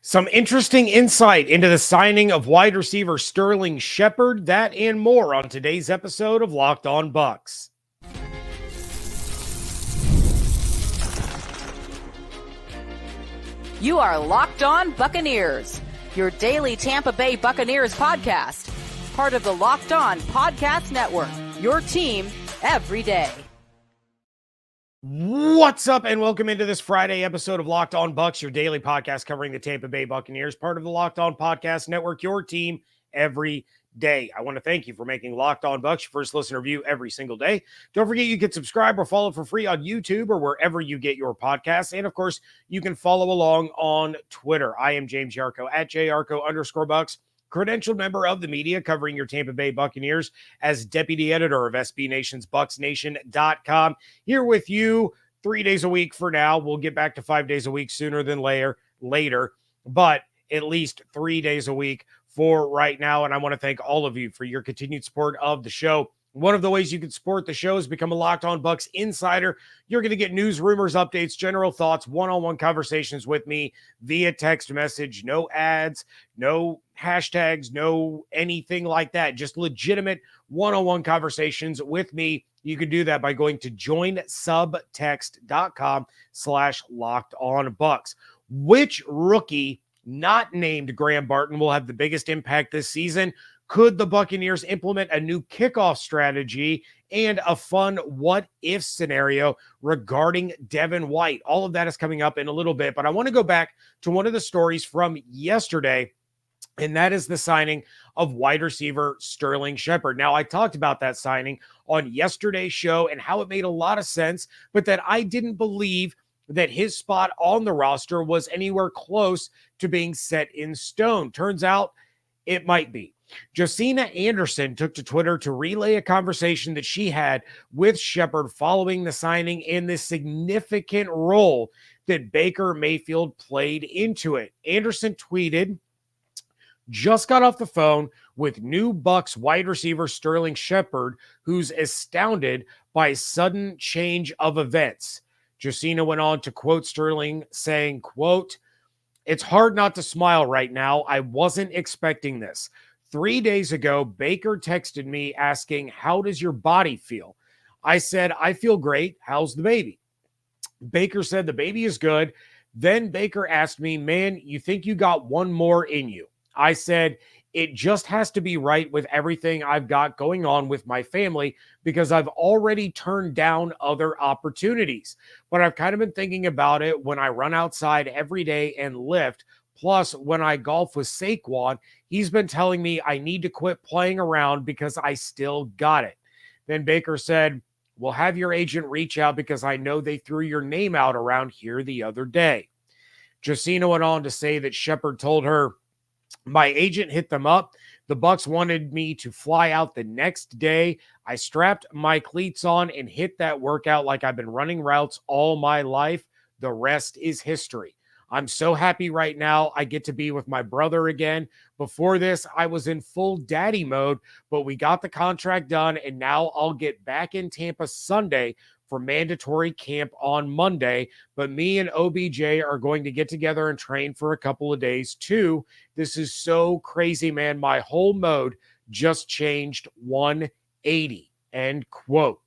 Some interesting insight into the signing of wide receiver Sterling Shepard, that and more on today's episode of Locked On Bucs. You are Locked On Buccaneers, your daily Tampa Bay Buccaneers podcast, part of the Locked On Podcast Network, your team every day. What's up, and welcome into this Friday episode of Locked On Bucs, your daily podcast covering the Tampa Bay Buccaneers, part of the Locked On Podcast Network, your team every day. I want to thank you for making Locked On Bucs your first listen or view every single day. Don't forget you can subscribe or follow for free on YouTube or wherever you get your podcasts. And of course, you can follow along on Twitter. I am James Yarcho at JYarcho_Bucs. Credentialed member of the media covering your Tampa Bay Buccaneers as deputy editor of SB Nation's BucsNation.com. Here with you 3 days a week for now. We'll get back to 5 days a week sooner than later, but at least 3 days a week for right now. And I want to thank all of you for your continued support of the show. One of the ways you can support the show is become a Locked On Bucs insider. You're going to get news, rumors, updates, general thoughts, one-on-one conversations with me via text message. No ads, no hashtags, no anything like that. Just legitimate one-on-one conversations with me. You can do that by going to joinsubtext.com/LockedOnBucs. Which rookie not named Graham Barton will have the biggest impact this season? Could the Buccaneers implement a new kickoff strategy and a fun what-if scenario regarding Devin White? All of that is coming up in a little bit, but I want to go back to one of the stories from yesterday, and that is the signing of wide receiver Sterling Shepard. Now, I talked about that signing on yesterday's show and how it made a lot of sense, but that I didn't believe that his spot on the roster was anywhere close to being set in stone. Turns out it might be. Josina Anderson took to Twitter to relay a conversation that she had with Shepard following the signing and the significant role that Baker Mayfield played into it. Anderson tweeted, "Just got off the phone with new Bucs wide receiver Sterling Shepard, who's astounded by sudden change of events." Josina went on to quote Sterling saying, quote, "It's hard not to smile right now. I wasn't expecting this. 3 days ago, Baker texted me asking, 'How does your body feel?' I said, 'I feel great. How's the baby?' Baker said, 'The baby is good.' Then Baker asked me, 'Man, you think you got one more in you?' I said, 'It just has to be right with everything I've got going on with my family because I've already turned down other opportunities. But I've kind of been thinking about it when I run outside every day and lift. Plus, when I golf with Saquon, he's been telling me I need to quit playing around because I still got it.' Then Baker said, 'We'll have your agent reach out because I know they threw your name out around here the other day.' Josina went on to say that Shepard told her, 'My agent hit them up. The Bucs wanted me to fly out the next day. I strapped my cleats on and hit that workout like I've been running routes all my life. The rest is history. I'm so happy right now. I get to be with my brother again. Before this, I was in full daddy mode, but we got the contract done, and now I'll get back in Tampa Sunday for mandatory camp on Monday. But me and OBJ are going to get together and train for a couple of days too. This is so crazy, man. My whole mode just changed 180." End quote.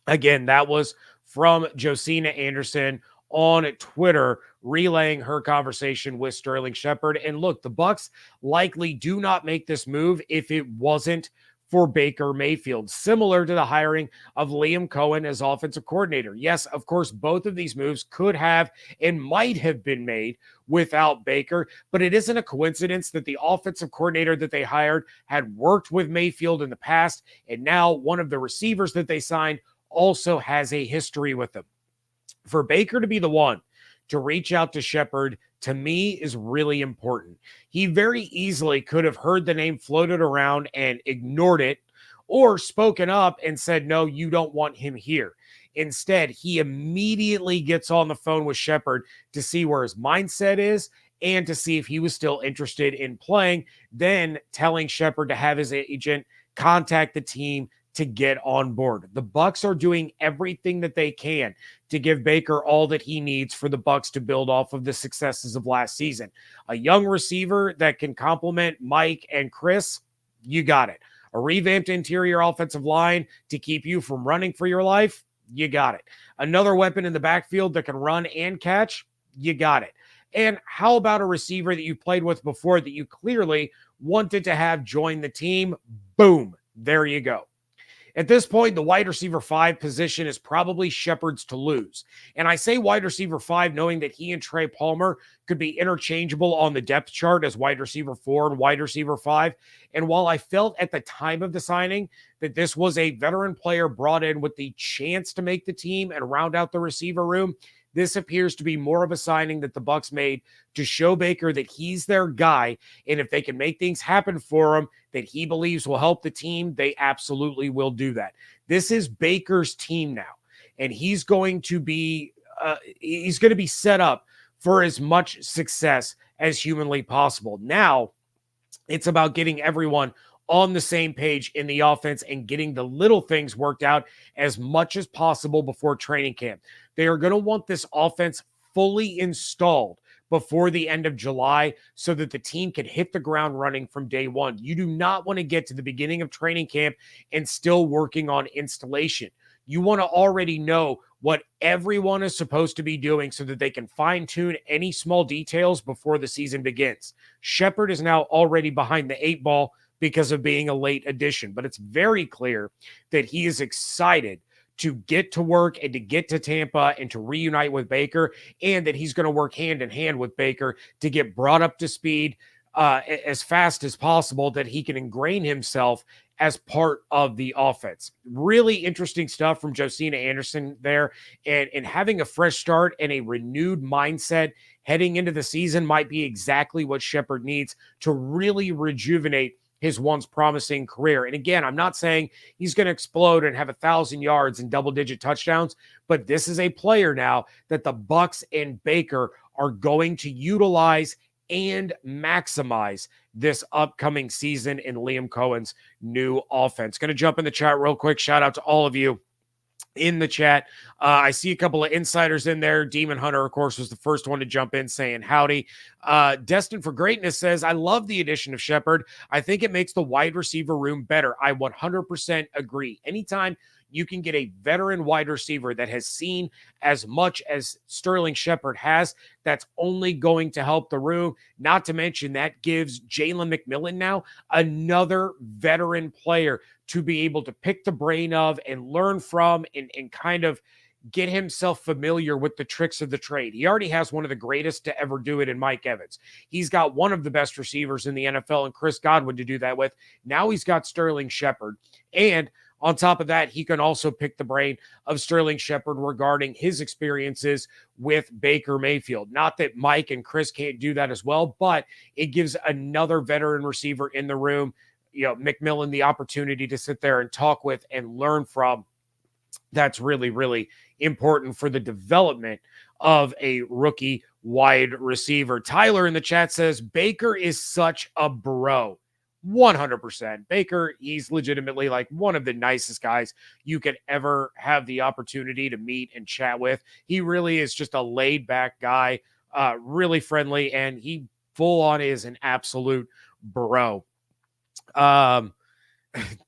Again, that was from Josina Anderson on Twitter, relaying her conversation with Sterling Shepard. And look, the Bucs likely do not make this move if it wasn't for Baker Mayfield, similar to the hiring of Liam Cohen as offensive coordinator. Yes, of course, both of these moves could have and might have been made without Baker, but it isn't a coincidence that the offensive coordinator that they hired had worked with Mayfield in the past, and now one of the receivers that they signed also has a history with them. For Baker to be the one to reach out to Shepard, to me, is really important. He very easily could have heard the name floated around and ignored it, or spoken up and said, "No, you don't want him here." Instead, he immediately gets on the phone with Shepard to see where his mindset is and to see if he was still interested in playing, then telling Shepard to have his agent contact the team to get on board. The Bucs are doing everything that they can to give Baker all that he needs for the Bucs to build off of the successes of last season. A young receiver that can complement Mike and Chris, you got it. A revamped interior offensive line to keep you from running for your life, you got it. Another weapon in the backfield that can run and catch, you got it. And how about a receiver that you played with before that you clearly wanted to have join the team? Boom, there you go. At this point, the wide receiver 5 position is probably Shepard's to lose. And I say wide receiver 5 knowing that he and Trey Palmer could be interchangeable on the depth chart as wide receiver 4 and wide receiver 5. And while I felt at the time of the signing that this was a veteran player brought in with the chance to make the team and round out the receiver room, this appears to be more of a signing that the Bucs made to show Baker that he's their guy. And if they can make things happen for him that he believes will help the team, they absolutely will do that. This is Baker's team now. And he's going to be set up for as much success as humanly possible. Now, it's about getting everyone on the same page in the offense and getting the little things worked out as much as possible before training camp. They are going to want this offense fully installed before the end of July so that the team can hit the ground running from day one. You do not want to get to the beginning of training camp and still working on installation. You want to already know what everyone is supposed to be doing so that they can fine-tune any small details before the season begins. Shepard is now already behind the 8 ball because of being a late addition, but it's very clear that he is excited to get to work and to get to Tampa and to reunite with Baker, and that he's going to work hand in hand with Baker to get brought up to speed as fast as possible, that he can ingrain himself as part of the offense. Really interesting stuff from Josina Anderson there, and having a fresh start and a renewed mindset heading into the season might be exactly what Shepard needs to really rejuvenate his once promising career. And again, I'm not saying he's going to explode and have 1,000 yards and double-digit touchdowns, but this is a player now that the Bucs and Baker are going to utilize and maximize this upcoming season in Liam Cohen's new offense. Going to jump in the chat real quick. Shout out to all of you in the chat. I see a couple of insiders in there. Demon Hunter, of course, was the first one to jump in saying howdy. Destined for Greatness says, I love the addition of Shepard. I think it makes the wide receiver room better. I 100% agree. Anytime you can get a veteran wide receiver that has seen as much as Sterling Shepard has, that's only going to help the room. Not to mention that gives Jalen McMillan now another veteran player to be able to pick the brain of and learn from and kind of get himself familiar with the tricks of the trade. He already has one of the greatest to ever do it in Mike Evans. He's got one of the best receivers in the NFL and Chris Godwin to do that with. Now he's got Sterling Shepard. And on top of that, he can also pick the brain of Sterling Shepard regarding his experiences with Baker Mayfield. Not that Mike and Chris can't do that as well, but it gives another veteran receiver in the room, McMillan, the opportunity to sit there and talk with and learn from. That's really, really important for the development of a rookie wide receiver. Tyler in the chat says, Baker is such a bro. 100%. Baker, he's legitimately like one of the nicest guys you could ever have the opportunity to meet and chat with. He really is just a laid back guy, really friendly, and he full on is an absolute bro.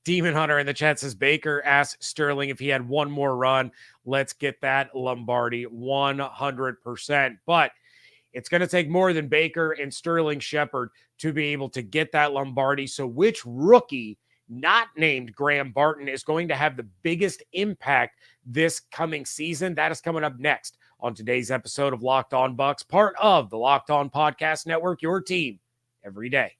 Demon Hunter in the chat says, Baker asked Sterling if he had one more run. Let's get that Lombardi. 100%. But it's going to take more than Baker and Sterling Shepard to be able to get that Lombardi. So which rookie not named Graham Barton is going to have the biggest impact this coming season? That is coming up next on today's episode of Locked On Bucs, part of the Locked On Podcast Network, your team every day.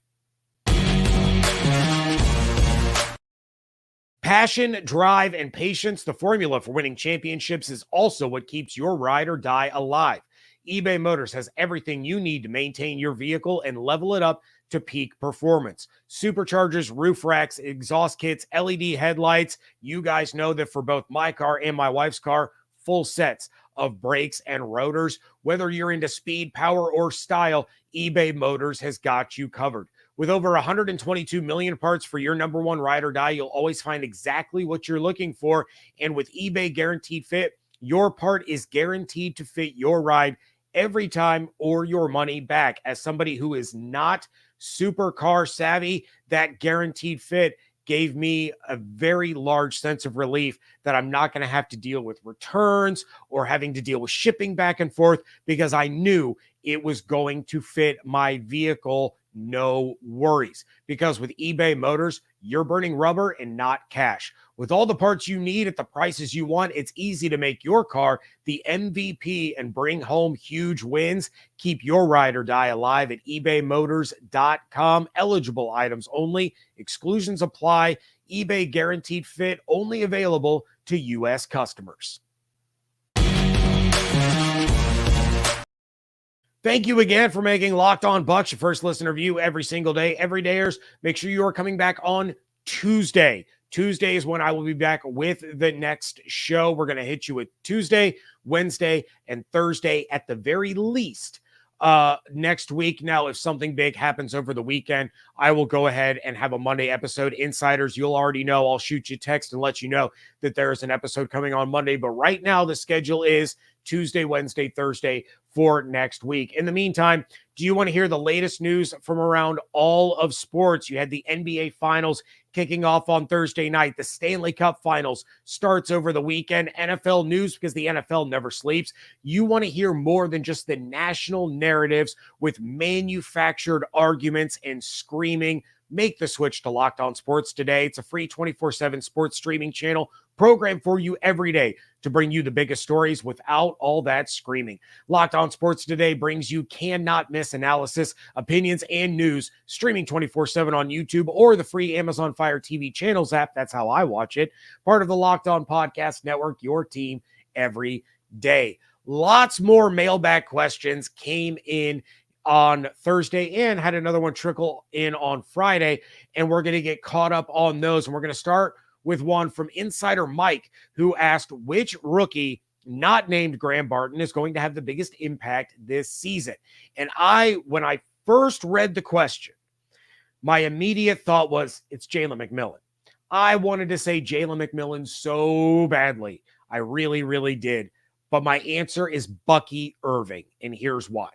Passion, drive, and patience, the formula for winning championships, is also what keeps your ride or die alive. eBay Motors has everything you need to maintain your vehicle and level it up to peak performance. Superchargers, roof racks, exhaust kits, LED headlights. You guys know that for both my car and my wife's car, full sets of brakes and rotors. Whether you're into speed, power, or style, eBay Motors has got you covered. With over 122 million parts for your number one ride or die, you'll always find exactly what you're looking for. And with eBay Guaranteed Fit, your part is guaranteed to fit your ride every time or your money back. As somebody who is not super car savvy, that guaranteed fit gave me a very large sense of relief that I'm not going to have to deal with returns or having to deal with shipping back and forth, because I knew it was going to fit my vehicle. No worries. Because with eBay Motors, you're burning rubber and not cash. With all the parts you need at the prices you want, it's easy to make your car the MVP and bring home huge wins. Keep your ride or die alive at ebaymotors.com. Eligible items only. Exclusions apply. eBay Guaranteed Fit only available to U.S. customers. Thank you again for making Locked On Bucs your first listener view every single day. Every dayers, make sure you are coming back on Tuesday. Tuesday is when I will be back with the next show. We're going to hit you with Tuesday, Wednesday, and Thursday at the very least next week. Now, if something big happens over the weekend, I will go ahead and have a Monday episode. Insiders, you'll already know. I'll shoot you a text and let you know that there is an episode coming on Monday. But right now, the schedule is Tuesday, Wednesday, Thursday for next week. In the meantime, do you want to hear the latest news from around all of sports? You had the NBA Finals kicking off on Thursday night. The Stanley Cup Finals starts over the weekend. NFL news, because the NFL never sleeps. You want to hear more than just the national narratives with manufactured arguments and screaming. Make the switch to Locked On Sports today. It's a free 24/7 sports streaming channel program for you every day to bring you the biggest stories without all that screaming. Locked On Sports Today brings you cannot miss analysis, opinions, and news, streaming 24/7 on YouTube or the free Amazon Fire TV channels app. That's how I watch it. Part of the Locked On Podcast Network, your team every day. Lots more mailbag questions came in on Thursday and had another one trickle in on Friday, and we're going to get caught up on those. And we're going to start with one from Insider Mike, who asked which rookie not named Graham Barton is going to have the biggest impact this season. And when I first read the question, my immediate thought was it's Jalen McMillan. I wanted to say Jalen McMillan so badly. I really, really did. But my answer is Bucky Irving, and here's why.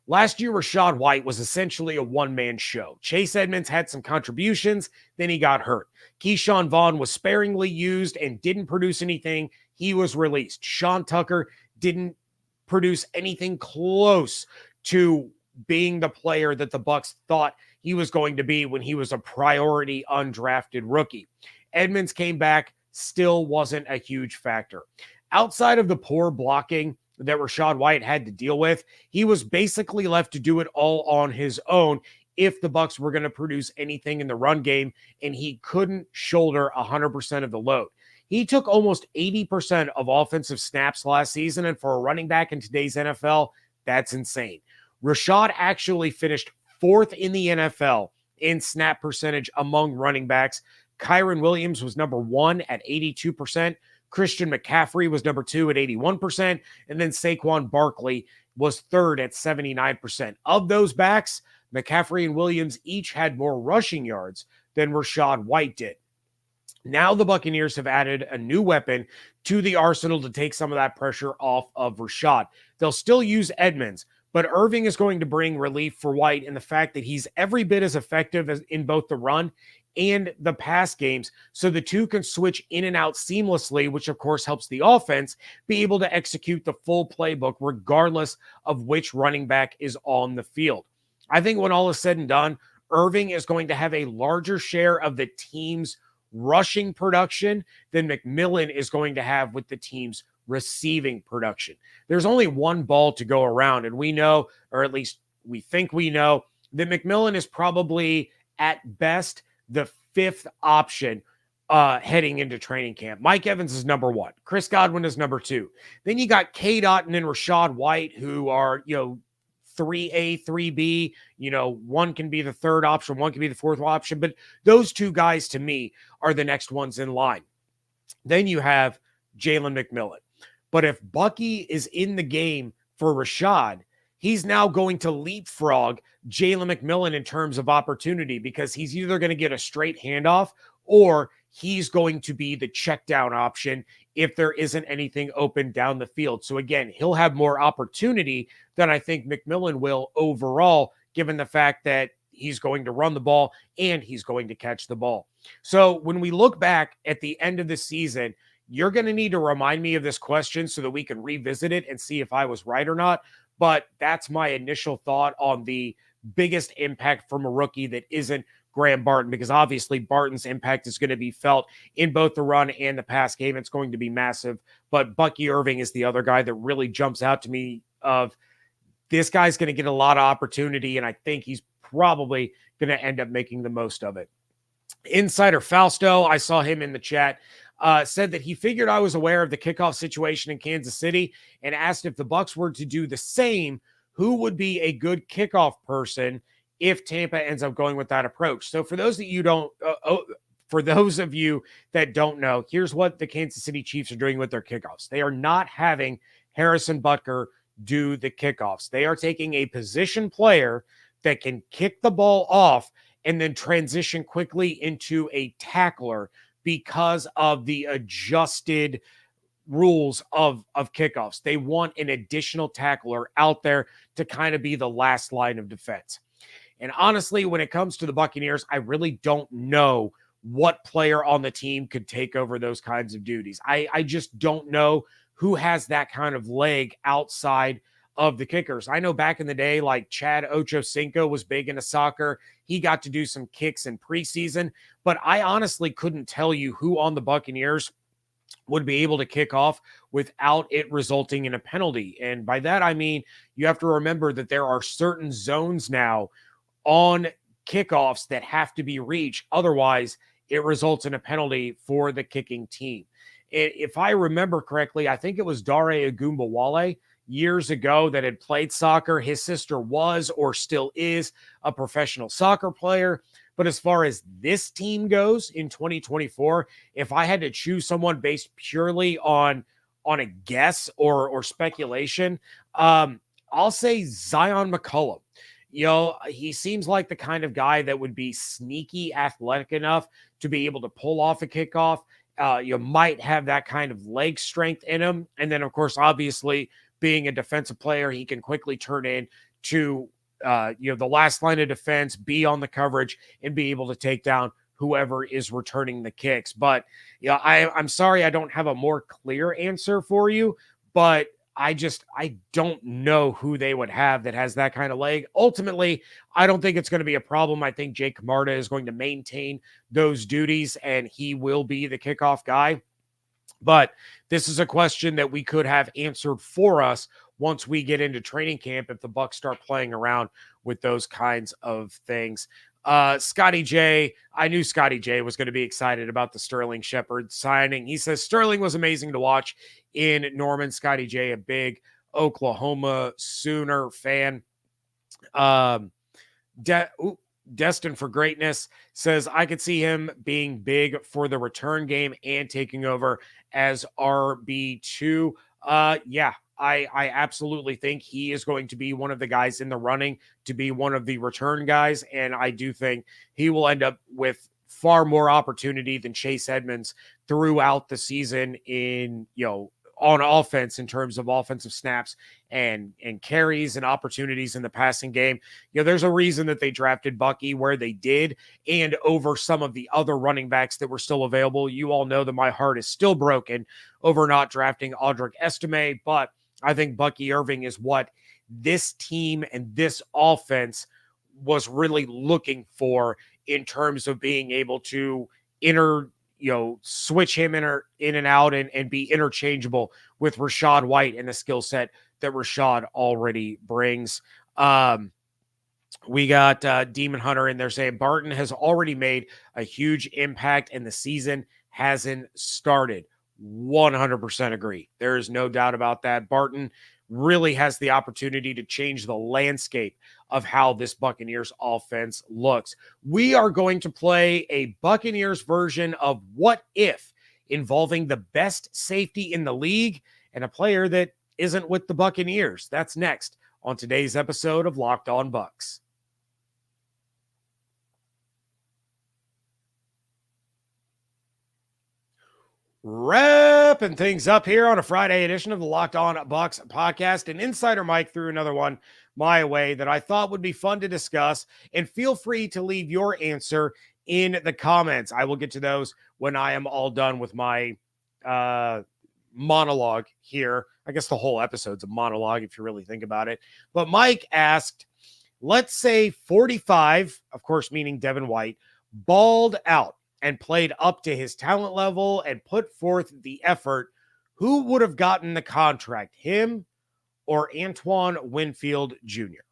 Last year, Rachaad White was essentially a one-man show. Chase Edmonds had some contributions, then he got hurt. Keyshawn Vaughn was sparingly used and didn't produce anything. He was released. Sean Tucker didn't produce anything close to being the player that the Bucs thought he was going to be when he was a priority undrafted rookie. Edmonds came back, still wasn't a huge factor. Outside of the poor blocking that Rachaad White had to deal with, he was basically left to do it all on his own if the Bucs were going to produce anything in the run game, and he couldn't shoulder 100% of the load. He took almost 80% of offensive snaps last season, and for a running back in today's NFL, that's insane. Rachaad actually finished fourth in the NFL in snap percentage among running backs. Kyren Williams was number one at 82%. Christian McCaffrey was number two at 81%, and then Saquon Barkley was third at 79%. Of those backs, McCaffrey and Williams each had more rushing yards than Rachaad White did. Now the Buccaneers have added a new weapon to the arsenal to take some of that pressure off of Rachaad. They'll still use Edmonds, but Irving is going to bring relief for White in the fact that he's every bit as effective as in both the run and the pass games, so the two can switch in and out seamlessly, which of course helps the offense be able to execute the full playbook regardless of which running back is on the field. I think when all is said and done, Irving is going to have a larger share of the team's rushing production than McMillan is going to have with the team's receiving production. There's only one ball to go around, and we know, or at least we think we know, that McMillan is probably at best the fifth option heading into training camp. Mike Evans is number one. Chris Godwin is number two. Then you got Cade Otton and Rachaad White, who are, 3A, 3B. One can be the third option, one can be the fourth option. But those two guys, to me, are the next ones in line. Then you have Jalen McMillan. But if Bucky is in the game for Rachaad, he's now going to leapfrog Jalen McMillan in terms of opportunity, because he's either going to get a straight handoff or he's going to be the check down option if there isn't anything open down the field. So again, he'll have more opportunity than I think McMillan will overall, given the fact that he's going to run the ball and he's going to catch the ball. So when we look back at the end of the season, you're going to need to remind me of this question so that we can revisit it and see if I was right or not. But that's my initial thought on the biggest impact from a rookie that isn't Graham Barton, because obviously Barton's impact is going to be felt in both the run and the pass game. It's going to be massive. But Bucky Irving is the other guy that really jumps out to me of this guy's going to get a lot of opportunity, and I think he's probably going to end up making the most of it. Insider Fausto, I saw him in the chat, said that he figured I was aware of the kickoff situation in Kansas City and asked if the Bucs were to do the same, who would be a good kickoff person if Tampa ends up going with that approach. So for those of you that don't know, here's what the Kansas City Chiefs are doing with their kickoffs. They are not having Harrison Butker do the kickoffs. They are taking a position player that can kick the ball off and then transition quickly into a tackler because of the adjusted rules of kickoffs. They want an additional tackler out there to kind of be the last line of defense. And honestly, when it comes to the Buccaneers, I really don't know what player on the team could take over those kinds of duties. I just don't know who has that kind of leg outside of the kickers. I know back in the day, like Chad Ochocinco was big into soccer. He got to do some kicks in preseason, but I honestly couldn't tell you who on the Buccaneers would be able to kick off without it resulting in a penalty. And by that, I mean, you have to remember that there are certain zones now on kickoffs that have to be reached. Otherwise, it results in a penalty for the kicking team. If I remember correctly, I think it was Dare Ogunbowale years ago that had played soccer. His sister was or still is a professional soccer player. But as far as this team goes in 2024, if I had to choose someone based purely on a guess or speculation, I'll say Zion McCollum. You know, he seems like the kind of guy that would be sneaky athletic enough to be able to pull off a kickoff. You might have that kind of leg strength in him. And then, of course, obviously, being a defensive player, he can quickly turn into the last line of defense, be on the coverage, and be able to take down whoever is returning the kicks. But I'm sorry I don't have a more clear answer for you, but I don't know who they would have that has that kind of leg. Ultimately, I don't think it's going to be a problem. I think Jake Camarda is going to maintain those duties, and he will be the kickoff guy. But this is a question that we could have answered for us once we get into training camp if the Bucs start playing around with those kinds of things. Scotty J, I knew Scotty J was going to be excited about the Sterling Shepard signing. He says Sterling was amazing to watch in Norman. Scotty J, a big Oklahoma Sooner fan. Destined for Greatness says, I could see him being big for the return game and taking over as RB2. I absolutely think he is going to be one of the guys in the running to be one of the return guys. And I do think he will end up with far more opportunity than Chase Edmonds throughout the season on offense in terms of offensive snaps and carries and opportunities in the passing game. There's a reason that they drafted Bucky where they did and over some of the other running backs that were still available. You all know that my heart is still broken over not drafting Audric Estime, but I think Bucky Irving is what this team and this offense was really looking for in terms of being able to switch him in and out and be interchangeable with Rachaad White and the skill set that Rachaad already brings. We got Demon Hunter in there saying Barton has already made a huge impact and the season hasn't started. 100% agree. There is no doubt about that. Barton really has the opportunity to change the landscape of how this Buccaneers offense looks. We are going to play a Buccaneers version of What If, involving the best safety in the league and a player that isn't with the Buccaneers. That's next on today's episode of Locked On Bucs. Wrapping things up here on a Friday edition of the Locked On Bucs podcast, and Insider Mike threw another one my way that I thought would be fun to discuss, and feel free to leave your answer in the comments. I will get to those when I am all done with my monologue here. I guess the whole episode's a monologue if you really think about it. But Mike asked, let's say 45, of course, meaning Devin White, balled out and played up to his talent level and put forth the effort, who would have gotten the contract, him or Antoine Winfield Jr.?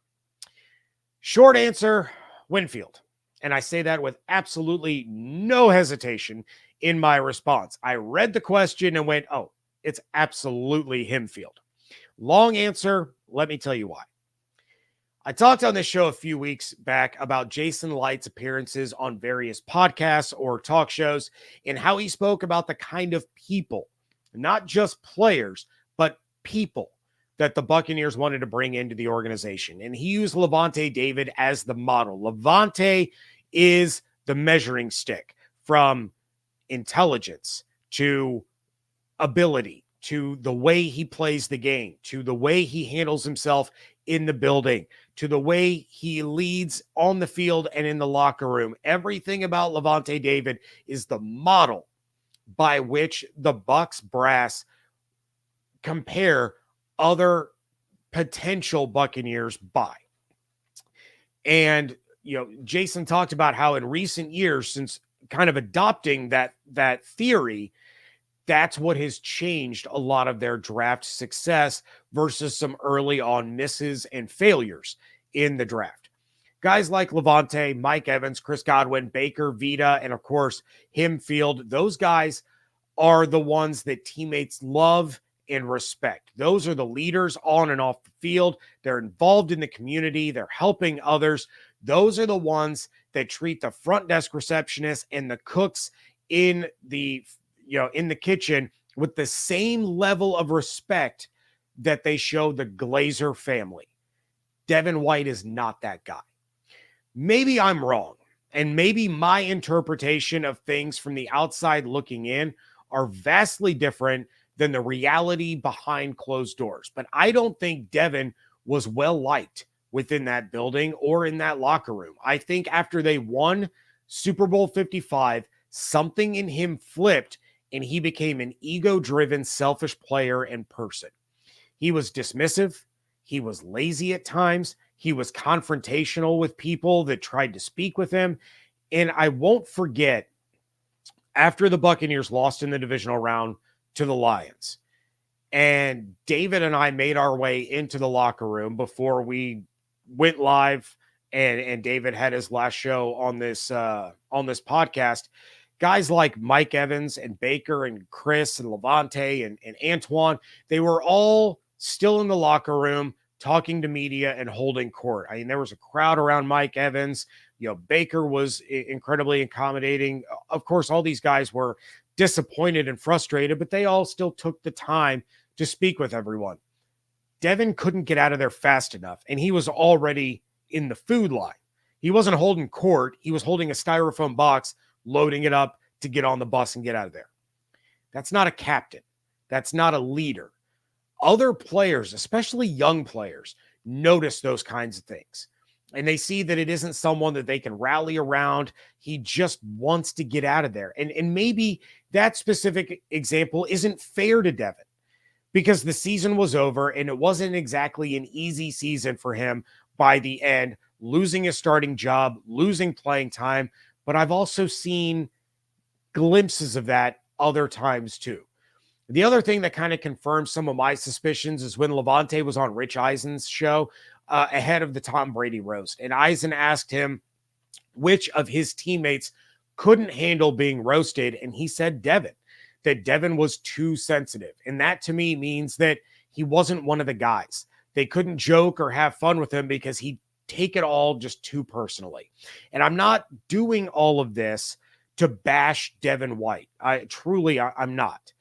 Short answer, Winfield. And I say that with absolutely no hesitation in my response. I read the question and went, oh, it's absolutely Himfield. Long answer, let me tell you why. I talked on this show a few weeks back about Jason Licht's appearances on various podcasts or talk shows and how he spoke about the kind of people, not just players, but people that the Buccaneers wanted to bring into the organization. And he used Lavonte David as the model. Lavonte is the measuring stick from intelligence to ability, to the way he plays the game, to the way he handles himself in the building, to the way he leads on the field and in the locker room. Everything about Lavonte David is the model by which the Bucs brass compare other potential Buccaneers by. And, you know, Jason talked about how in recent years, since kind of adopting that theory, that's what has changed a lot of their draft success versus some early on misses and failures in the draft. Guys like Lavonte, Mike Evans, Chris Godwin, Baker, Vita, and of course, Himfield, those guys are the ones that teammates love and respect. Those are the leaders on and off the field. They're involved in the community. They're helping others. Those are the ones that treat the front desk receptionists and the cooks in the kitchen with the same level of respect that they show the Glazer family. Devin White is not that guy. Maybe I'm wrong, and maybe my interpretation of things from the outside looking in are vastly different than the reality behind closed doors. But I don't think Devin was well liked within that building or in that locker room. I think after they won Super Bowl 55, something in him flipped and he became an ego-driven, selfish player and person. He was dismissive. He was lazy at times. He was confrontational with people that tried to speak with him. And I won't forget, after the Buccaneers lost in the divisional round to the Lions, and David and I made our way into the locker room before we went live, and David had his last show on this podcast. Guys like Mike Evans and Baker and Chris and Lavonte and Antoine, they were all still in the locker room talking to media and holding court. I mean, there was a crowd around Mike Evans. You know, Baker was incredibly accommodating. Of course, all these guys were disappointed and frustrated, but they all still took the time to speak with everyone. Devin couldn't get out of there fast enough, and he was already in the food line. He wasn't holding court. He was holding a styrofoam box, loading it up to get on the bus and get out of there. That's not a captain. That's not a leader. Other players, especially young players, notice those kinds of things. And they see that it isn't someone that they can rally around. He just wants to get out of there. And maybe that specific example isn't fair to Devin because the season was over and it wasn't exactly an easy season for him by the end, losing a starting job, losing playing time. But I've also seen glimpses of that other times too. The other thing that kind of confirms some of my suspicions is when Lavonte was on Rich Eisen's show ahead of the Tom Brady roast. And Eisen asked him which of his teammates couldn't handle being roasted. And he said that Devin was too sensitive. And that to me means that he wasn't one of the guys. They couldn't joke or have fun with him because he'd take it all just too personally. And I'm not doing all of this to bash Devin White. I'm not.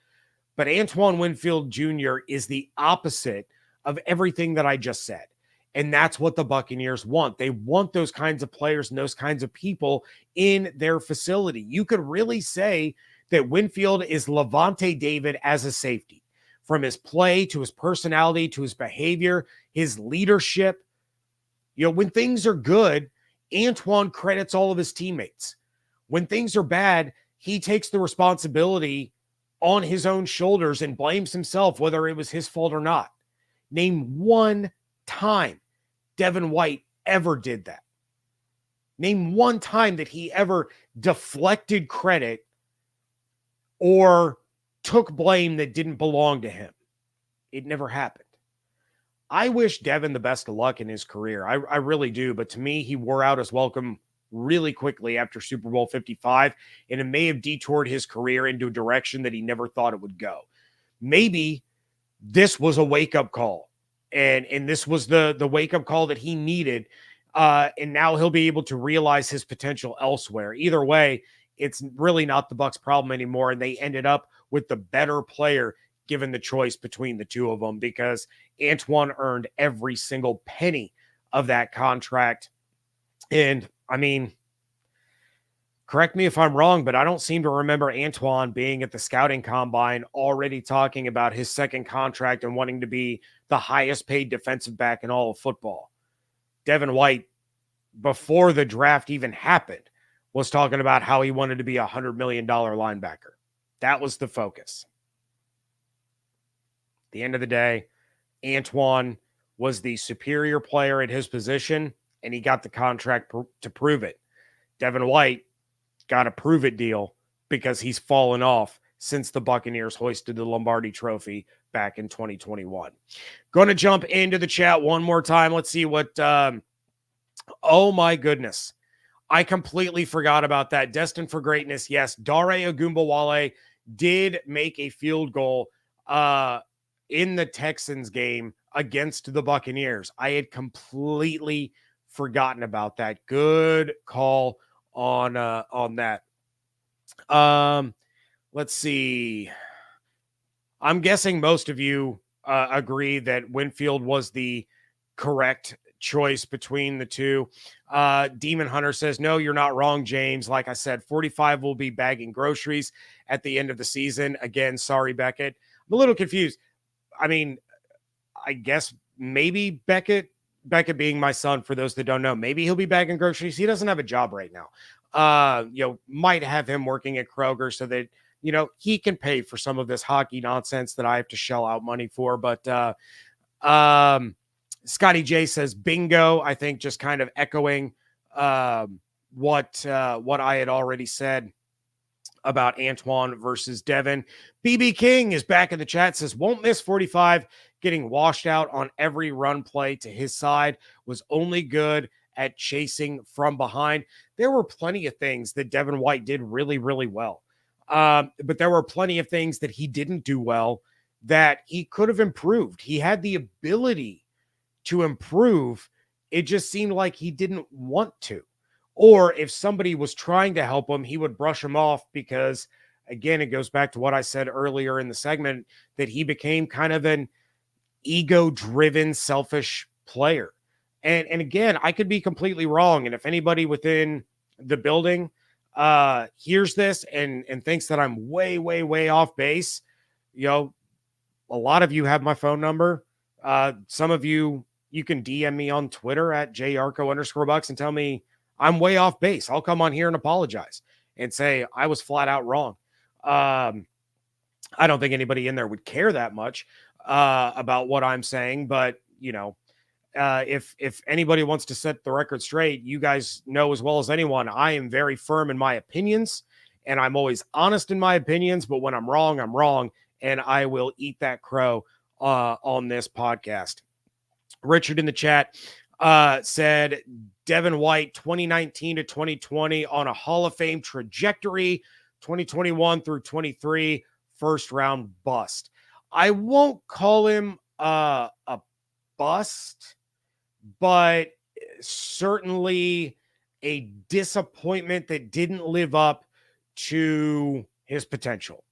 But Antoine Winfield Jr. is the opposite of everything that I just said. And that's what the Buccaneers want. They want those kinds of players and those kinds of people in their facility. You could really say that Winfield is Levante David as a safety, from his play to his personality to his behavior, his leadership. You know, when things are good, Antoine credits all of his teammates. When things are bad, he takes the responsibility on his own shoulders and blames himself, whether it was his fault or not. Name one time Devin White ever did that. Name one time that he ever deflected credit or took blame that didn't belong to him. It never happened. I wish Devin the best of luck in his career. I really do. But to me, he wore out his welcome really quickly after Super Bowl 55, and it may have detoured his career into a direction that he never thought it would go. Maybe this was a wake-up call, and this was the wake-up call that he needed, and now he'll be able to realize his potential elsewhere. Either way, it's really not the Bucs' problem anymore, and they ended up with the better player given the choice between the two of them, because Antoine earned every single penny of that contract. And I mean, correct me if I'm wrong, but I don't seem to remember Antoine being at the scouting combine already talking about his second contract and wanting to be the highest paid defensive back in all of football. Devin White, before the draft even happened, was talking about how he wanted to be a $100 million linebacker. That was the focus. At the end of the day, Antoine was the superior player at his position, and he got the contract to prove it. Devin White got a prove it deal because he's fallen off since the Buccaneers hoisted the Lombardi Trophy back in 2021. Going to jump into the chat one more time. Let's see what, oh my goodness. I completely forgot about that. Destined for greatness. Yes, Dare Ogunbowale did make a field goal in the Texans game against the Buccaneers. I had completely forgotten about that. Good call on that. Let's see. I'm guessing most of you agree that Winfield was the correct choice between the two. Demon Hunter says, no, you're not wrong, James. Like I said, 45 will be bagging groceries at the end of the season. Again, sorry, Beckett. I'm a little confused. I mean, I guess maybe Beckett being my son, for those that don't know, maybe he'll be bagging groceries. He doesn't have a job right now. Might have him working at Kroger so that, he can pay for some of this hockey nonsense that I have to shell out money for. But Scotty J says, bingo. I think just kind of echoing what I had already said about Antoine versus Devin. BB King is back in the chat, says, won't miss 45. Getting washed out on every run play to his side, was only good at chasing from behind. There were plenty of things that Devin White did really, really well. But there were plenty of things that he didn't do well that he could have improved. He had the ability to improve. It just seemed like he didn't want to. Or if somebody was trying to help him, he would brush him off because, again, it goes back to what I said earlier in the segment, that he became kind of an ego-driven, selfish player. And again, I could be completely wrong. And if anybody within the building hears this and thinks that I'm way, way, way off base, a lot of you have my phone number. Some of you can DM me on Twitter at @JYarcho_Bucs and tell me I'm way off base. I'll come on here and apologize and say I was flat out wrong. I don't think anybody in there would care that much about what I'm saying, but if anybody wants to set the record straight, you guys know as well as anyone, I am very firm in my opinions, and I'm always honest in my opinions, but when I'm wrong, and I will eat that crow on this podcast. Richard in the chat said, Devin White, 2019 to 2020 on a Hall of Fame trajectory, 2021 through 23, first round bust. I won't call him a bust, but certainly a disappointment that didn't live up to his potential.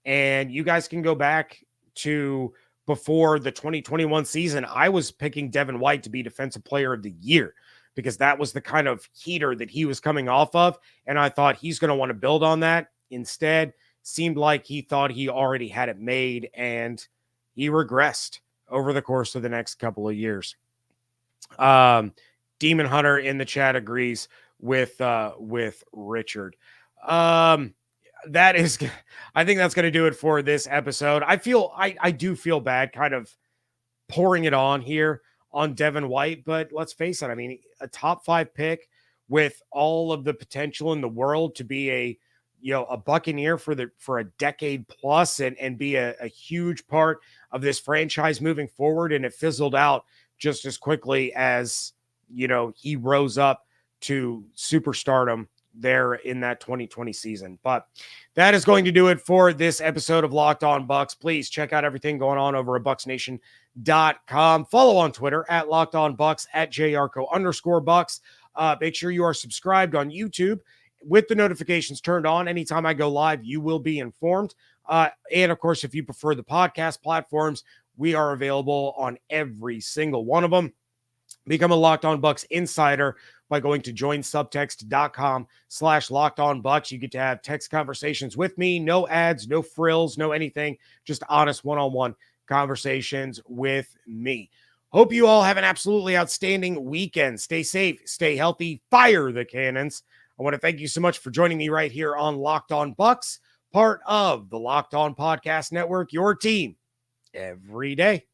And you guys can go back to before the 2021 season, I was picking Devin White to be Defensive Player of the Year because that was the kind of heater that he was coming off of. And I thought he's going to want to build on that. Instead, seemed like he thought he already had it made, and he regressed over the course of the next couple of years. Demon Hunter in the chat agrees with Richard. That is, I think that's going to do it for this episode. I do feel bad kind of pouring it on here on Devin White, but let's face it. I mean, a top 5 pick with all of the potential in the world to be a Buccaneer for a decade plus and be a huge part of this franchise moving forward. And it fizzled out just as quickly as, he rose up to superstardom there in that 2020 season. But that is going to do it for this episode of Locked On Bucs. Please check out everything going on over at BucsNation.com. Follow on Twitter at Locked On Bucs, at @JYarcho_Bucs. Make sure you are subscribed on YouTube with the notifications turned on. Anytime I go live, you will be informed. And of course, if you prefer the podcast platforms, we are available on every single one of them. Become a Locked On Bucs insider by going to joinsubtext.com/LockedOnBucs. You get to have text conversations with me, no ads, no frills, no anything, just honest one-on-one conversations with me. Hope you all have an absolutely outstanding weekend. Stay safe, stay healthy, fire the cannons. I want to thank you so much for joining me right here on Locked On Bucs, part of the Locked On Podcast Network, your team every day.